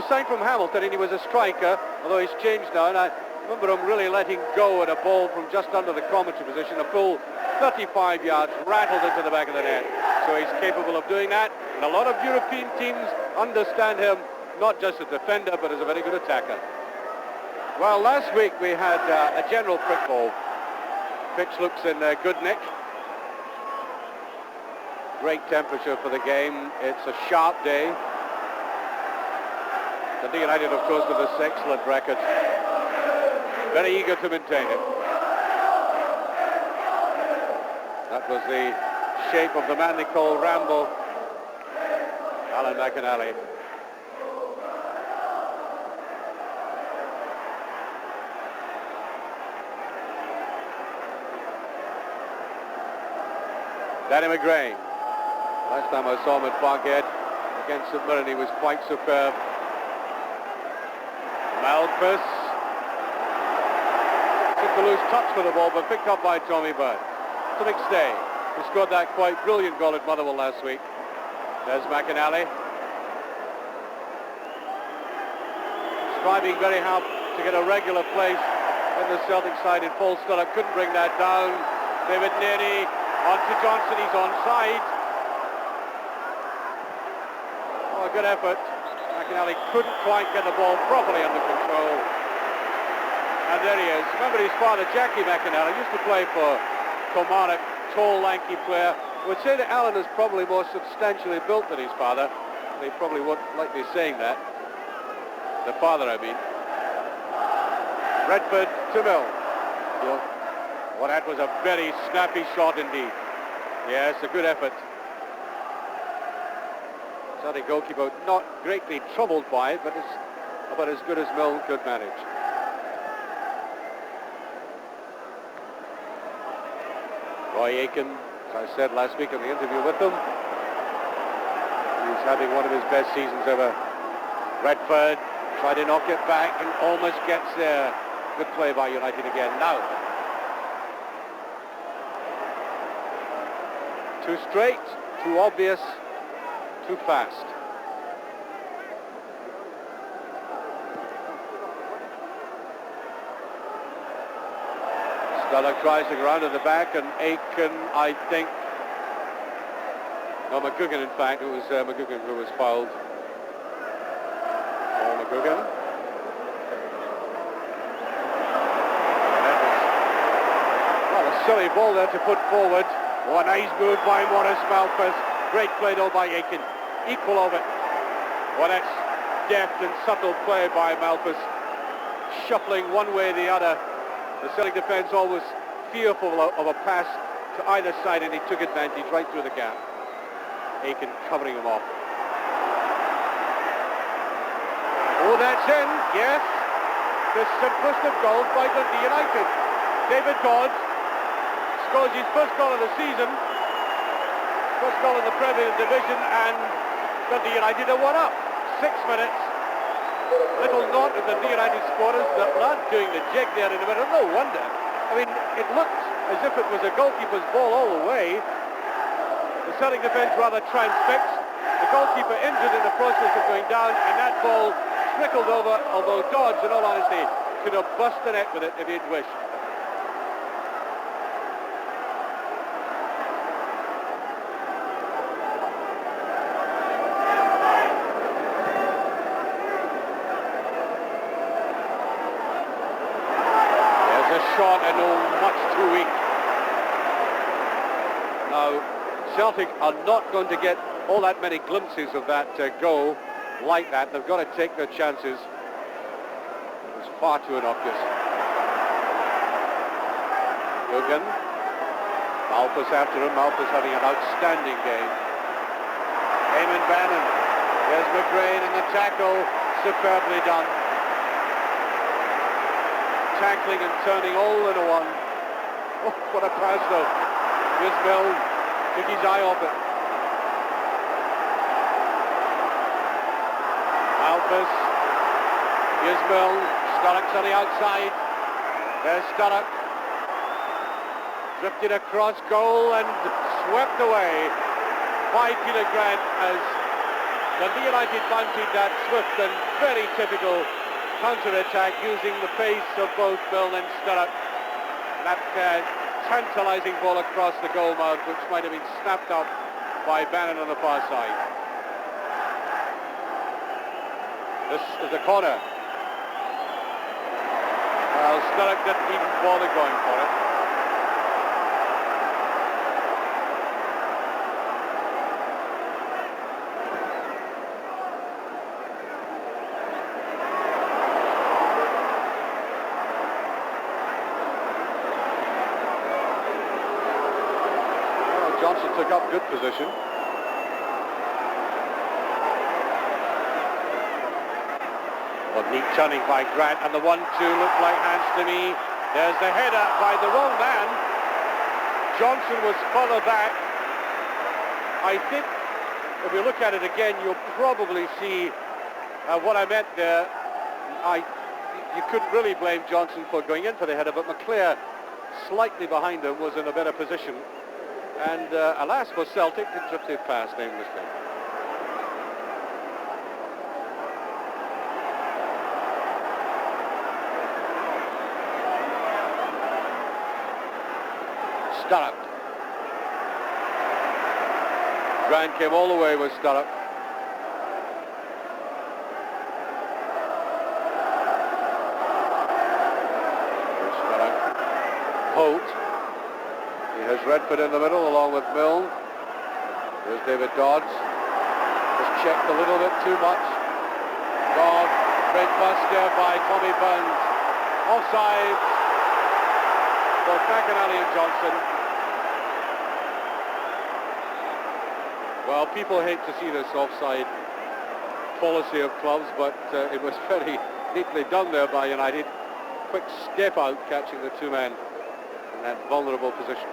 was signed from Hamilton and he was a striker, although he's changed now, and I remember him really letting go at a ball from just under the commentary position, a full 35 yards, rattled into the back of the net. So he's capable of doing that, and a lot of European teams understand him, not just as a defender, but as a very good attacker. Well, last week we had a general football. Pitch looks in good nick. Great temperature for the game. It's a sharp day. Dundee United, of course, with this excellent record. Very eager to maintain it. That was the shape of the man they call Rambo, Alan McInally. Danny McGrain. Last time I saw him at Parkhead against St Mirren, he was quite superb. Malthus. Took the loose touch for the ball, but picked up by Tommy Bird. To McStay, who scored that quite brilliant goal at Motherwell last week. There's McInally. Striving very hard to get a regular place in the Celtic side in full Sturrock. Couldn't bring that down. David Neary on to Johnson. He's onside. Oh, a good effort. McInally couldn't quite get the ball properly under control. And there he is. Remember his father, Jackie McInally, used to play for Kilmarnock, tall, lanky player. I would say that Alan is probably more substantially built than his father. They probably won't like me saying that. The father, I mean. Redford to Mill. Well, that was a very snappy shot indeed. Yes, a good effort. Celtic goalkeeper not greatly troubled by it, but it's about as good as Mill could manage. Roy Aitken, as I said last week in the interview with him, he's having one of his best seasons ever. Redford tried to knock it back and almost gets there. Good play by United again. Now, too straight, too obvious, too fast. Sturrock tries to go around in the back, and Aitken, I think, no, McGugan, in fact, it was McGugan who was fouled. Paul McGugan. Well, a silly ball there to put forward. Oh, a nice move by Maurice Malthus. Great play though by Aitken. Equal of it. Well, that's deft and subtle play by Malthus. Shuffling one way or the other. The Celtic defence always fearful of a pass to either side, and he took advantage right through the gap. Aitken covering him off. Oh, that's in. Yes. The simplest of goals by Dundee United. David Dodds scores his first goal of the season, first goal in the Premier Division, and Dundee United are 1-up. 6 minutes. Little knot of Dundee United supporters that aren't doing the jig there in the middle. No wonder. I mean, it looked as if it was a goalkeeper's ball all the way. The Celtic defence rather transfixed. The goalkeeper injured in the process of going down, and that ball trickled over, although Dodds, in all honesty, could have bust the net with it if he'd wished. Shot, and much too weak. Now, Celtic are not going to get all that many glimpses of that goal like that. They've got to take their chances. It was far too innocuous. Hogan. Malthus after him. Malthus having an outstanding game. Eamon Bannon. There's McGrain in the tackle. Superbly done. Tackling and turning all into one. Oh, what a pass though. Here's Mill. Took his eye off it. Malthus. Here's Mill. Sturrock's on the outside. There's Sturrock. Drifted across goal and swept away by Peter Grant as Dundee United mounted that swift and very typical counter-attack using the pace of both Milne and Sturrock. That tantalising ball across the goal mouth, which might have been snapped up by Bannon on the far side. This is a corner. Well, Sturrock didn't even bother going for it. Well, Johnson took up good position. Well, neat turning by Grant, and the 1-2 looked like hands to me. There's the header by the wrong man. Johnson was further back. I think if we look at it again, you'll probably see what I meant there. You couldn't really blame Johnson for going in for the header, but McClare, slightly behind him, was in a better position. And alas for Celtic, it drifted past aimlessly. Sturrock. Grant came all the way with Sturrock. Here's Sturrock. Holt. He has Redford in the middle along with Milne. There's David Dodds. Just checked a little bit too much. Goff. Great bust there by Tommy Burns. Offside. Both McInally and Johnson. Well, people hate to see this offside policy of clubs, but it was very neatly done there by United. Quick step out, catching the two men in that vulnerable position.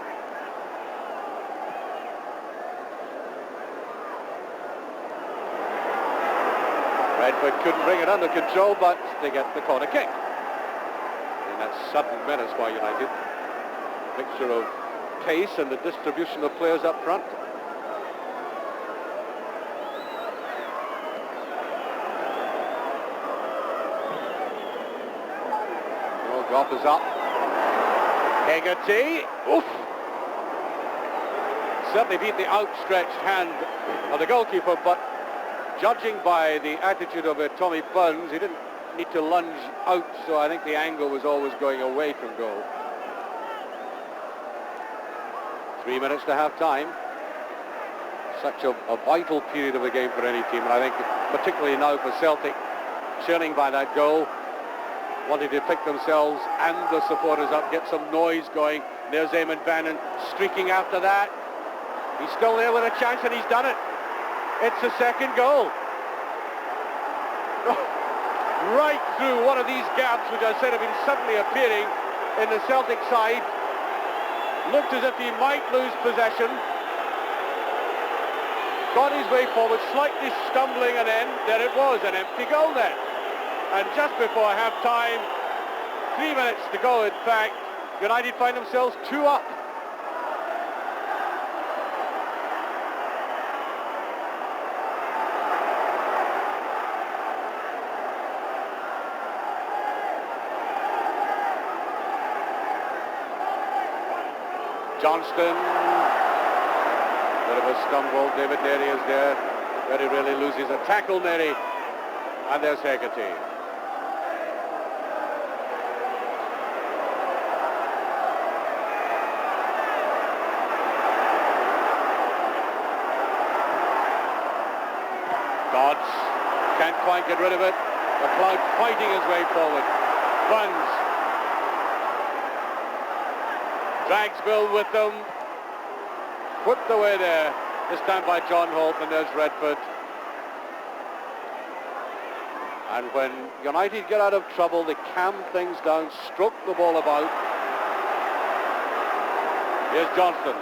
Redford couldn't bring it under control, but they get the corner kick. And that's sudden menace by United. Mixture of pace and the distribution of players up front. Goff is up. Hegarty. Oof! Certainly beat the outstretched hand of the goalkeeper, but judging by the attitude of Tommy Burns, he didn't need to lunge out, so I think the angle was always going away from goal. 3 minutes to half time. Such a vital period of the game for any team, and I think particularly now for Celtic, churning by that goal, wanting to pick themselves and the supporters up, get some noise going. There's Eamon Bannon streaking after that. He's still there with a chance, and he's done it. It's the second goal. Right through one of these gaps, which I said have been suddenly appearing in the Celtic side. Looked as if he might lose possession. Got his way forward, slightly stumbling, and then there it was, an empty goal net. And just before half-time, 3 minutes to go, in fact, United find themselves 2 up. Johnston, bit of a stumble. David Neary is there. Very rarely loses a tackle, Neary. And there's Hegarty. Dodds can't quite get rid of it. McLeod fighting his way forward. Burns drags Bill with them. Whipped away there, this time by John Holt, and there's Redford. And when United get out of trouble, they calm things down, stroke the ball about. Here's Johnston.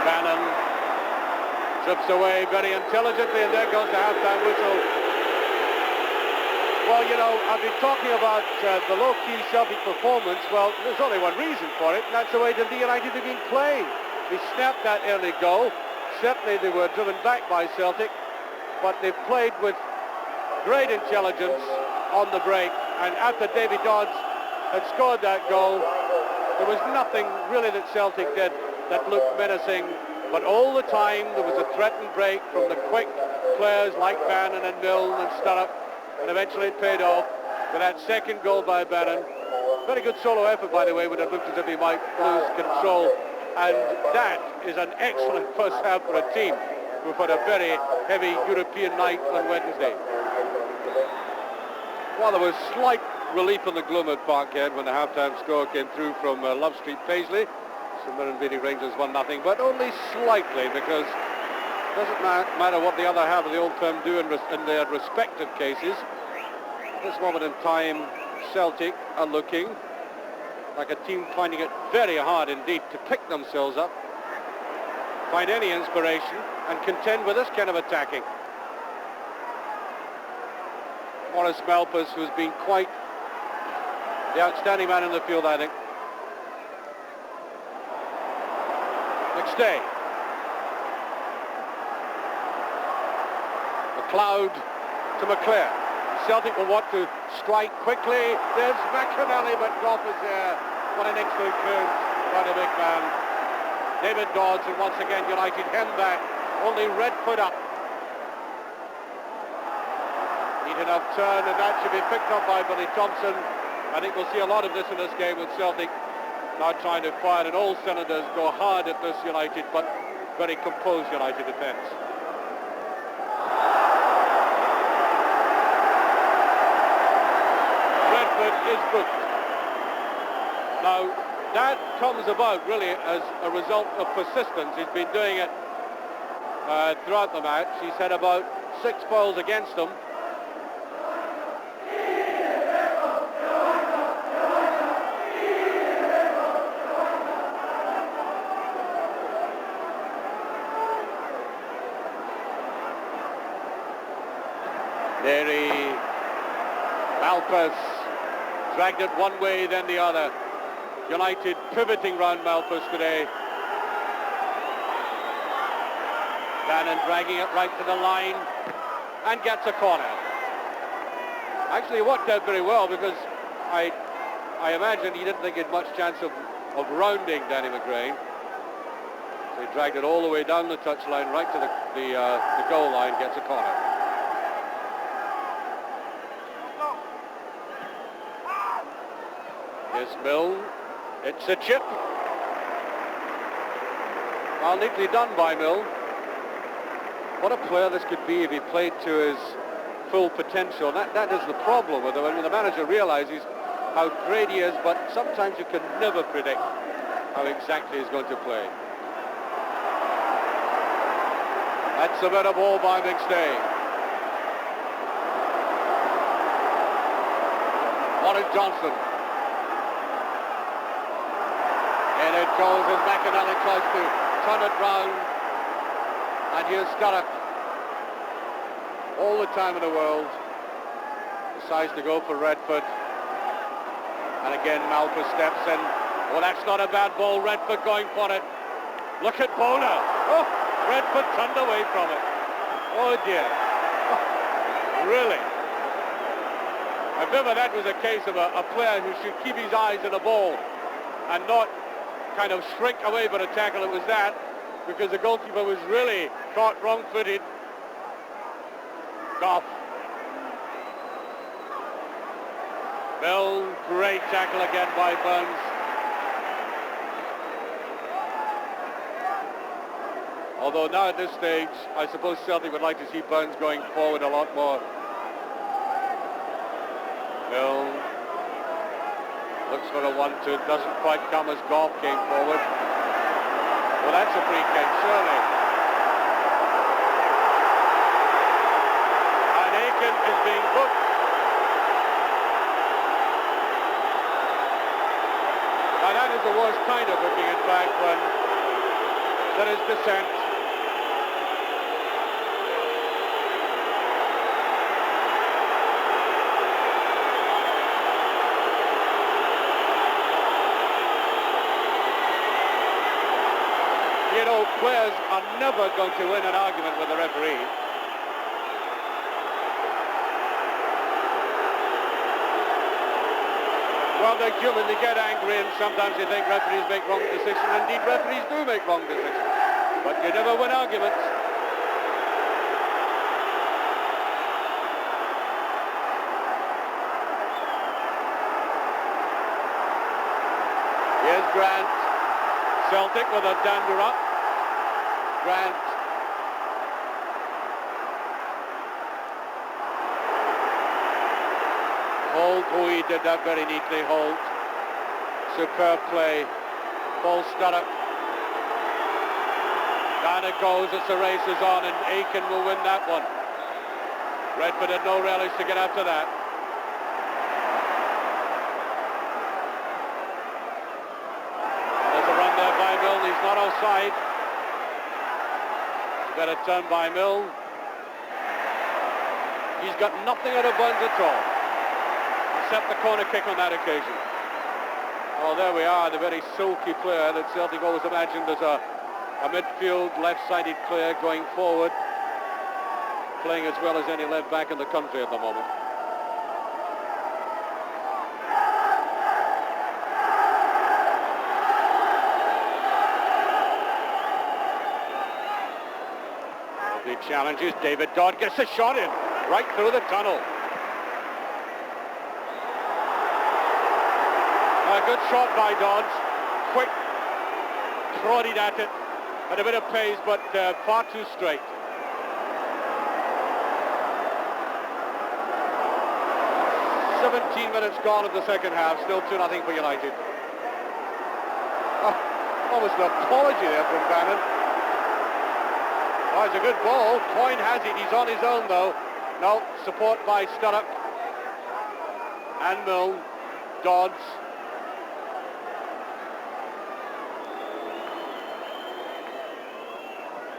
Bannon trips away very intelligently, and there goes the half-time whistle. Well, you know, I've been talking about the low-key Celtic performance. Well, there's only one reason for it, and that's the way Dundee United have been playing. He snapped that early goal. Certainly they were driven back by Celtic, but they played with great intelligence on the break, and after Davy Dodds had scored that goal, there was nothing really that Celtic did that looked menacing, but all the time there was a threatened break from the quick players like Bannon and Milne and Sturrock, and eventually it paid off with that second goal by Bannon. Very good solo effort, by the way, when it looked as if he might lose control, and that is an excellent first half for a team who've had a very heavy European night on Wednesday. Well, there was slight relief in the gloom at Parkhead when the half-time score came through from Love Street Paisley. St Mirren beating Rangers 1-0, but only slightly, because it doesn't matter what the other half of the Old Firm do in their respective cases. At this moment in time, Celtic are looking like a team finding it very hard indeed to pick themselves up, find any inspiration, and contend with this kind of attacking. Maurice Malpas, who's been quite the outstanding man in the field, I think. McStay. McLeod to McClare. Celtic will want to strike quickly. There's McInally, but Goff is there. What an excellent clearance by the big man. David Dodds, and once again United hem back. Only Redford up. Neat enough turn, and that should be picked up by Billy Thompson. I think we'll see a lot of this in this game with Celtic now trying to fire in all cylinders, go hard at this United, but very composed United defence. Redford is booked. Now, that comes about really as a result of persistence. He's been doing it throughout the match. He's had about 6 fouls against him. Derry, Malpas dragged it one way, then the other. United pivoting round Malpas today. Bannon dragging it right to the line and gets a corner. Actually, it worked out very well, because I imagine he didn't think he had much chance of rounding Danny McGrain. So he dragged it all the way down the touchline, right to the goal line, gets a corner. Here's Milne. It's a chip. Well, neatly done by Milne. What a player this could be if he played to his full potential. That is the problem with him. I mean, the manager realizes how great he is, but sometimes you can never predict how exactly he's going to play. That's a better ball by McStay. Warren Johnson. And it goes as McInally tries to turn it round. And here's Sturrock. All the time in the world. Decides to go for Redford. And again, Malpas steps in. Oh, that's not a bad ball. Redford going for it. Look at Bona. Oh, Redford turned away from it. Oh, dear. Oh, really? I remember that was a case of a player who should keep his eyes on the ball and not kind of shrink away for a tackle. It was that, because the goalkeeper was really caught wrong-footed. Goff. Milne, great tackle again by Burns. Although now at this stage, I suppose Celtic would like to see Burns going forward a lot more. Milne looks for a 1-2, doesn't quite come as Goff came forward. Well, that's a free kick, surely. And Aiken is being booked. Now that is the worst kind of booking, in fact, when there is dissent. players are never going to win an argument with the referee. Well, they're human, they get angry, and sometimes they think referees make wrong decisions. Indeed, referees do make wrong decisions. But you never win arguments. Here's Grant. Celtic with a dander up. Grant. Holt, oh, he did that very neatly, Holt. Superb play. Ball Sturrock. Down it goes as the race is on, and Aiken will win that one. Redford had no relish to get after that. There's a run there by Mill. He's not outside. Better turn by Mill. He's got nothing out of bounds at all, except the corner kick on that occasion. Oh, there we are, the very sulky player that Celtic always imagined as a midfield left-sided player going forward, playing as well as any left back in the country at the moment. The challenges, David Dodds gets a shot in, right through the tunnel. A good shot by Dodds, quick, prodded at it, had a bit of pace, but far too straight. "17 minutes gone of the second half, still 2-0 for United." Oh, almost an apology there from Bannon. Oh, it's a good ball. Coyne has it. He's on his own, though. No, support by Sturrock. And Mill. Dodds.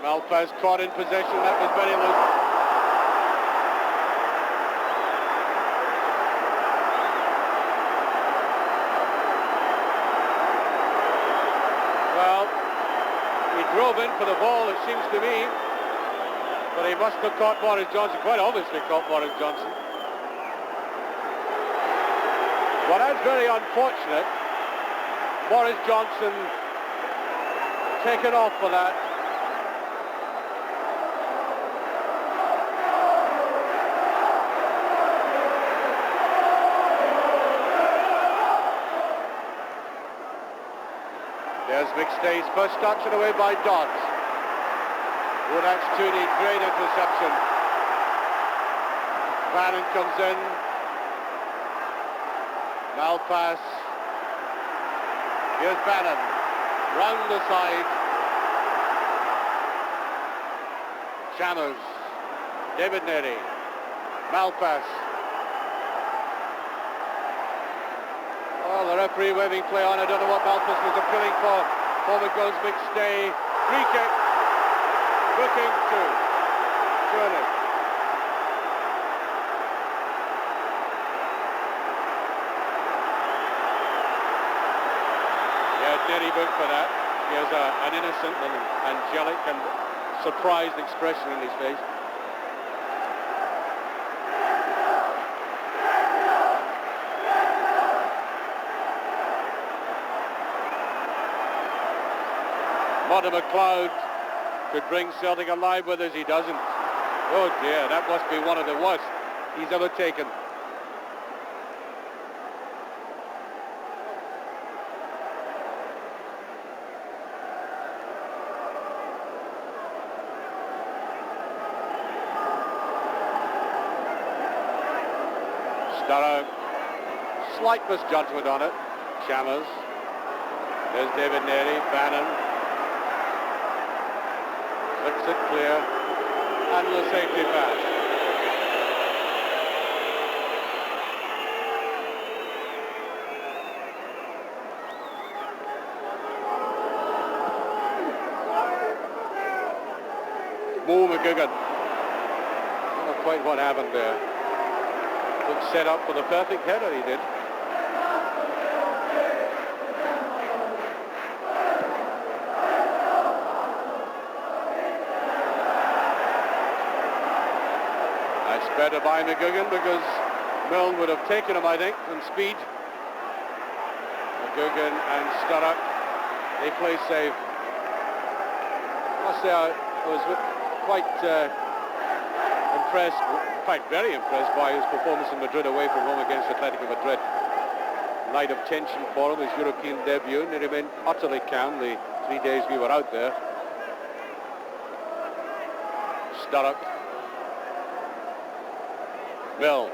Malpass caught in possession. That was very loose. Well, he drove in for the ball, it seems to me. But he must have caught Maurice Johnson, quite obviously caught Maurice Johnson. Well, that's very unfortunate. Maurice Johnson taken off for that. There's McStay's first touch and away by Dodds. Oh, that's Tooney, great interception. Bannon comes in. Malpass. Here's Bannon. Round the side. Chalmers. David Neary. Malpass. Oh, the referee waving play on. I don't know what Malpass was appealing for. Forward goes McStay. Free kick. Looking to surely. Yeah, Neary booked for that. He has an innocent and angelic and surprised expression in his face. Monty McLeod could bring Celtic alive with us, he doesn't. Oh dear, that must be one of the worst he's ever taken. Sturrock, slight misjudgment on it. Chalmers. There's David Neary, Bannon. Looks it clear, and the safety pass. Mo McGugan. I don't know quite what happened there. Looked set up for the perfect header, he did. better by McGugan because Milne would have taken him, I think, in speed. McGugan and Sturrock, they play safe. I must say I was quite impressed, in fact very impressed by his performance in Madrid away from home against Atletico Madrid. Night of tension for him, his European debut, and he remained utterly calm the 3 days we were out there. Sturrock. Milne.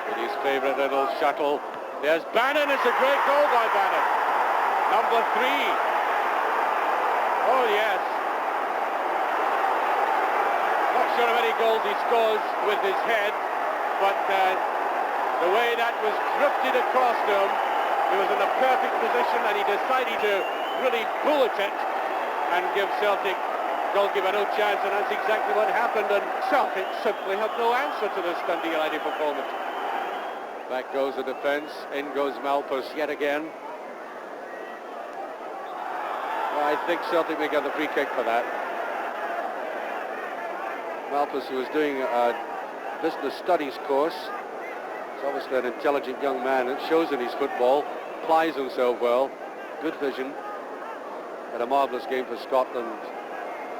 With his favourite little shuttle. There's Bannon. It's a great goal by Bannon. Number 3. Oh yes. Not sure how many goals he scores with his head, but the way that was drifted across to him, he was in a perfect position and he decided to really bullet it and give Celtic goalkeeper no chance, and that's exactly what happened, and Celtic simply have no answer to this Dundee United performance. Back goes the defence, in goes Malpas yet again. Well, I think Celtic may get the free kick for that. Malpas, who was doing a business studies course, is obviously an intelligent young man. It shows in his football, applies himself well, good vision. Had a marvellous game for Scotland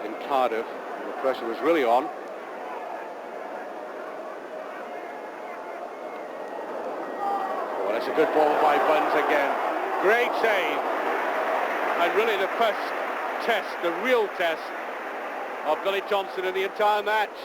in Cardiff. The pressure was really on. Oh, that's a good ball by Buns again. Great save. And really the first test, the real test of Billy Thompson in the entire match.